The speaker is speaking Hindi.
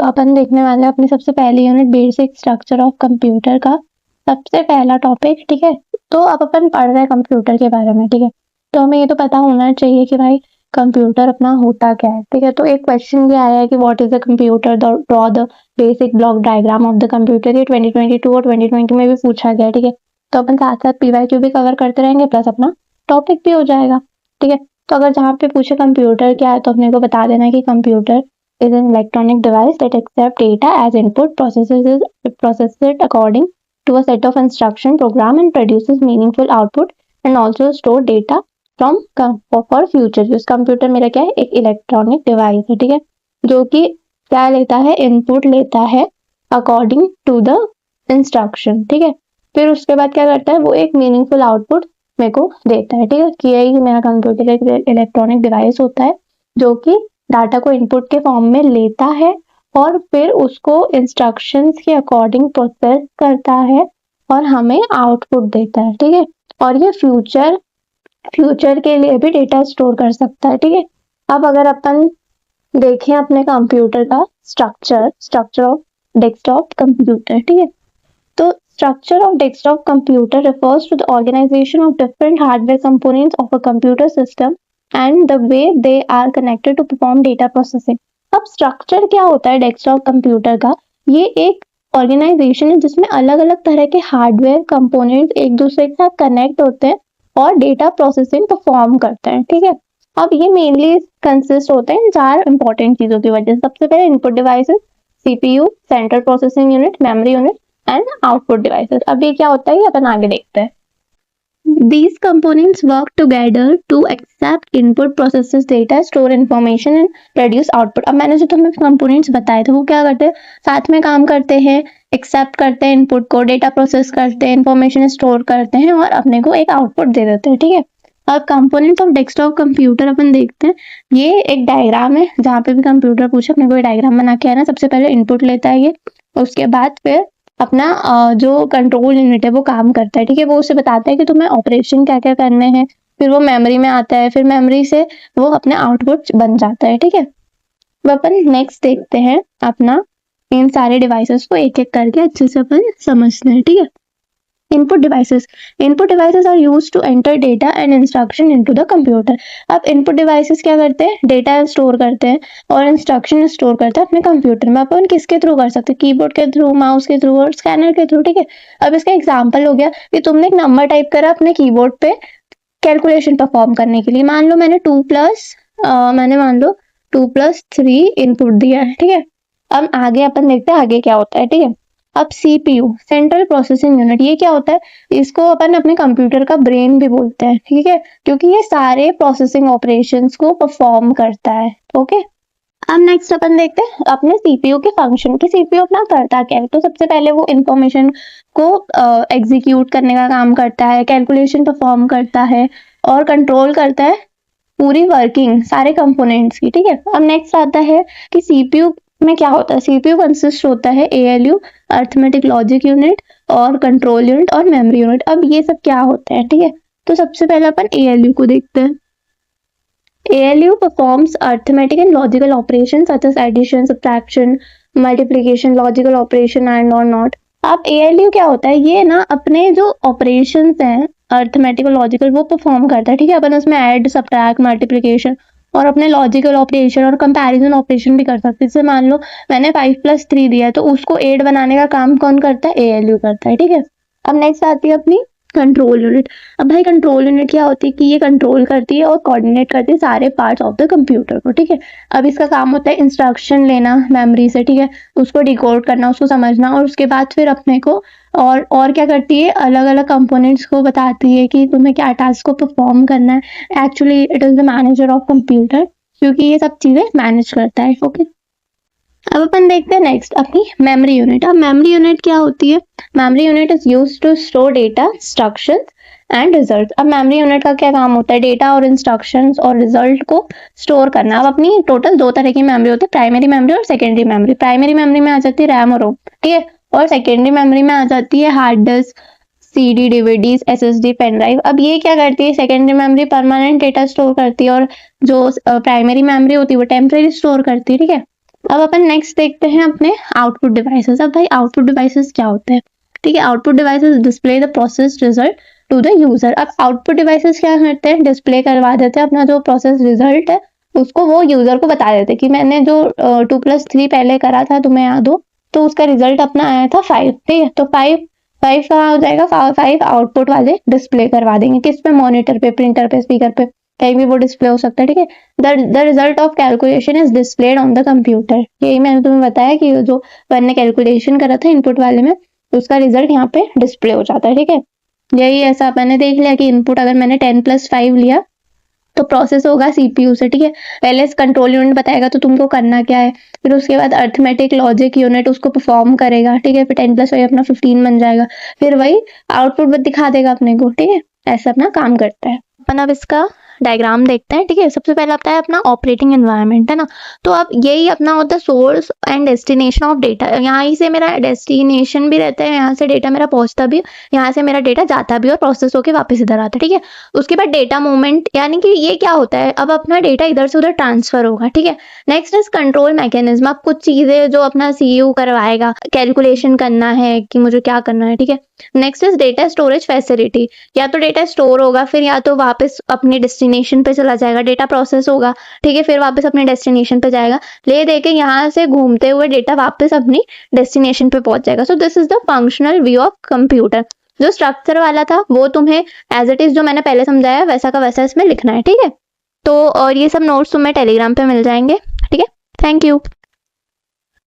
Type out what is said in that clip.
तो अपन देखने वाले हैं अपनी सबसे पहली unit basic structure of computer का सबसे पहला टॉपिक। ठीक है, तो अब अपन पढ़ रहे हैं कंप्यूटर के बारे में। ठीक है, तो हमें ये तो पता होना चाहिए कि भाई कंप्यूटर अपना होता क्या है। ठीक है, तो एक क्वेश्चन ये आया है कि what is the computer, draw the basic block diagram of the computer. ये 2022 और 2020 में भी पूछा गया है। ठीक है, तो अपन साथ साथ पीवाईक्यू भी कवर करते रहेंगे, प्लस अपना टॉपिक भी हो जाएगा। ठीक है, तो अगर जहाँ पे पूछे कंप्यूटर क्या है तो अपने को बता देना कि computer is an electronic device that accepts data as input, processes it according to a set of instruction program and produces meaningful output and also store data from for future use। Computer मेरा क्या है, एक इलेक्ट्रॉनिक डिवाइस है। ठीक है, जो कि क्या लेता है, इनपुट लेता है अकॉर्डिंग टू द इंस्ट्रक्शन। ठीक है, फिर उसके बाद क्या करता है, वो एक मीनिंगफुल आउटपुट मेरे को देता है। ठीक है, कि यही मेरा कंप्यूटर एक इलेक्ट्रॉनिक डिवाइस होता है जो कि डाटा को इनपुट के फॉर्म में लेता है और फिर उसको इंस्ट्रक्शंस के अकॉर्डिंग प्रोसेस करता है और हमें आउटपुट देता है। ठीक है, और ये फ्यूचर के लिए भी डेटा स्टोर कर सकता है। ठीक है, अब अगर अपन देखें अपने कंप्यूटर का स्ट्रक्चर ऑफ डेस्कटॉप कंप्यूटर। ठीक है, तो structure of desktop computer refers to the organization of different hardware components of a computer system and the way they are connected to perform data processing। अब स्ट्रक्चर क्या होता है डेस्कटॉप कंप्यूटर का, ये एक ऑर्गेनाइजेशन है जिसमें अलग अलग तरह के हार्डवेयर कंपोनेंट्स एक दूसरे के साथ कनेक्ट होते हैं और डेटा प्रोसेसिंग परफॉर्म करते हैं। ठीक है, अब ये मेनली कंसिस्ट होते हैं 4 इंपॉर्टेंट चीजों की वजह से। सबसे पहले input devices, CPU, central processing unit, memory unit and output devices. अब ये क्या होता है, ये अपन आगे देखते हैं। These components work together to accept input, processes data, store information and produce output। अब मैंने जो तुम्हें components बताए थे वो क्या करते हैं, साथ में काम करते हैं, एक्सेप्ट करते हैं इनपुट को, डेटा प्रोसेस करते हैं, इंफॉर्मेशन स्टोर करते हैं और अपने को एक आउटपुट दे देते हैं। ठीक है, अब कंपोनेंट्स ऑफ डेस्कटॉप कंप्यूटर अपन देखते हैं। ये एक डायग्राम है, जहाँ पे भी कंप्यूटर पूछे अपने को डायग्राम बना के आना। सबसे पहले इनपुट लेता है ये, उसके बाद फिर अपना जो कंट्रोल यूनिट है वो काम करता है। ठीक है, वो उसे बताता है कि तुम्हें ऑपरेशन क्या क्या करने हैं, फिर वो मेमोरी में आता है, फिर मेमोरी से वो अपने आउटपुट बन जाता है। ठीक है, अब अपन नेक्स्ट देखते हैं अपना इन सारे डिवाइसेस को एक एक करके अच्छे से अपन समझते हैं। ठीक है, input devices are used to enter data and instruction into the computer. अब इनपुट डिवाइसेस क्या करते हैं, डेटा स्टोर करते हैं और इंस्ट्रक्शन स्टोर करते हैं अपने कंप्यूटर में। अपन किसके थ्रू कर सकते हैं, कीबोर्ड के थ्रू, माउस के थ्रू और स्कैनर के थ्रू। ठीक है, अब इसका एग्जांपल हो गया कि तुमने एक नंबर टाइप करा अपने कीबोर्ड पे कैलकुलेशन परफॉर्म करने के लिए। मान लो मैंने 2+3 इनपुट दिया है। ठीक है, अब आगे अपन देखते हैं आगे क्या होता है। ठीक है, अब सीपीयू, सेंट्रल प्रोसेसिंग यूनिट, ये क्या होता है, इसको अपन अपने कंप्यूटर का ब्रेन भी बोलते हैं। ठीक है, क्योंकि ये सारे प्रोसेसिंग ऑपरेशंस को परफॉर्म करता है। ओके, अब नेक्स्ट अपन देखते हैं अपने सीपीयू के फंक्शन की। सीपीयू अपना करता क्या है, तो सबसे पहले वो इंफॉर्मेशन को एग्जीक्यूट करने का काम करता है, कैलकुलेशन परफॉर्म करता है और कंट्रोल करता है पूरी वर्किंग सारे कंपोनेंट्स की। ठीक है, अब नेक्स्ट आता है कि सीपीयू में क्या होता है। सीपीयू कंसिस्ट होता है एएलयू, अर्थमेटिक लॉजिक यूनिट और कंट्रोल यूनिट और मेमोरी यूनिट। अब ये सब क्या होते हैं, ठीक है, तो सबसे पहले अपन एएलयू को देखते हैं। ALU performs arithmetic and logical operations such as addition, subtraction, multiplication, logical operation and or not। अब ALU क्या होता है, ये ना अपने जो ऑपरेशंस हैं अर्थमेटिक और लॉजिकल वो परफॉर्म करता है। ठीक है, अपन उसमें ऐड, सब्ट्रैक्ट, मल्टीप्लिकेशन और अपने लॉजिकल ऑपरेशन और कंपैरिजन ऑपरेशन भी कर सकते हैं। जैसे मान लो मैंने 5+3 दिया है तो उसको 8 बनाने का काम कौन करता है, ALU करता है। ठीक है, अब नेक्स्ट आती है अपनी कंट्रोल यूनिट। अब भाई कंट्रोल यूनिट क्या होती है कि ये कंट्रोल करती है और कोऑर्डिनेट करती है सारे पार्ट्स ऑफ द कंप्यूटर को। ठीक है, अब इसका काम होता है इंस्ट्रक्शन लेना मेमोरी से। ठीक है, उसको डिकोड करना, उसको समझना और उसके बाद फिर अपने को और क्या करती है, अलग अलग कंपोनेंट्स को बताती है कि तुम्हें क्या टास्क को परफॉर्म करना है। Actually it is the manager of computer, क्योंकि ये सब चीजें मैनेज करता है। ओके, अब अपन देखते हैं नेक्स्ट अपनी मेमोरी यूनिट। अब मेमोरी यूनिट क्या होती है, memory unit is used to store data, instructions and result. अब मेमोरी यूनिट का क्या काम होता है, डेटा और इंस्ट्रक्शंस और रिजल्ट को स्टोर करना। अब अपनी टोटल 2 तरह की मेमोरी होती है, प्राइमरी मेमोरी और सेकेंडरी मेमोरी। प्राइमरी मेमोरी में आ जाती है रैम और रोम। ठीक है, और सेकेंडरी मेमोरी में आ जाती है hard disk, CD, DVDs, SSD, pen drive. अब ये क्या करती है, secondary memory permanent data store करती है और जो प्राइमरी मेमोरी होती है वो टेम्परेरी स्टोर करती है। ठीक है, अब अपन नेक्स्ट देखते हैं अपने आउटपुट डिवाइसेस। अब भाई आउटपुट डिवाइसेस क्या होते हैं, ठीक है। Output devices display the process result to the user. अब आउटपुट डिवाइसेस क्या करते हैं, डिस्प्ले करवा देते हैं अपना जो प्रोसेस रिजल्ट है उसको वो यूजर को बता देते कि मैंने जो 2+3 पहले करा था तुम्हें याद हो, तो उसका रिजल्ट अपना आया था 5, ठीक है। तो 5 कहाँ हो जाएगा, 5 आउटपुट वाले डिस्प्ले करवा देंगे, किस पे, मॉनिटर पे, प्रिंटर पे, स्पीकर पे, कहीं भी वो डिस्प्ले हो सकता है, ठीक है। The result of calculation is displayed on the computer. यही मैंने तुम्हें बताया कि जो वन ने कैलकुलेशन करा था इनपुट वाले में, उसका रिजल्ट यहाँ पे डिस्प्ले हो जाता है, ठीक है। यही ऐसा मैंने देख लिया कि इनपुट अगर मैंने 10+5 लिया तो प्रोसेस होगा सीपीयू से, ठीक है। पहले कंट्रोल यूनिट बताएगा तो तुमको करना क्या है, फिर उसके बाद अर्थमेटिक लॉजिक यूनिट उसको परफॉर्म करेगा, ठीक है। फिर 10+5 अपना 15 बन जाएगा, फिर वही आउटपुट दिखा देगा अपने को, ठीक है। ऐसा अपना काम करता है। अपन अब इसका डायग्राम देखते हैं, ठीक है। सबसे पहले आता है अपना ऑपरेटिंग एनवायरनमेंट, है ना। तो अब यही अपना होता है source and destination of data. यहाँ से मेरा डेस्टिनेशन भी रहता है, यहाँ से डेटा मेरा पहुंचता भी, यहाँ से मेरा डेटा जाता भी और प्रोसेस होकर वापस इधर आता है, ठीक है। उसके बाद डेटा मूवमेंट, यानी कि ये क्या होता है, अब अपना डेटा इधर से उधर ट्रांसफर होगा, ठीक है। Next is control mechanism. अब कुछ चीजें जो अपना सीयू करवाएगा, कैलकुलेशन करना है कि मुझे क्या करना है, ठीक है। Next is data storage facility. या तो डेटा स्टोर होगा, फिर या तो वापस अपने डेस्टिनेशन पे चला जाएगा, डेटा प्रोसेस होगा, ठीक है, फिर वापस अपने डेस्टिनेशन पे जाएगा, ले दे के यहाँ से घूमते हुए डेटा वापस अपनी डेस्टिनेशन पे पहुंच जाएगा। So this is the functional view of computer. जो स्ट्रक्चर वाला था वो तुम्हें एज इट इज जो मैंने पहले समझाया वैसा का वैसा इसमें लिखना है, ठीक है। तो और ये सब नोट्स तुम्हें टेलीग्राम पे मिल जाएंगे, ठीक है। Thank you.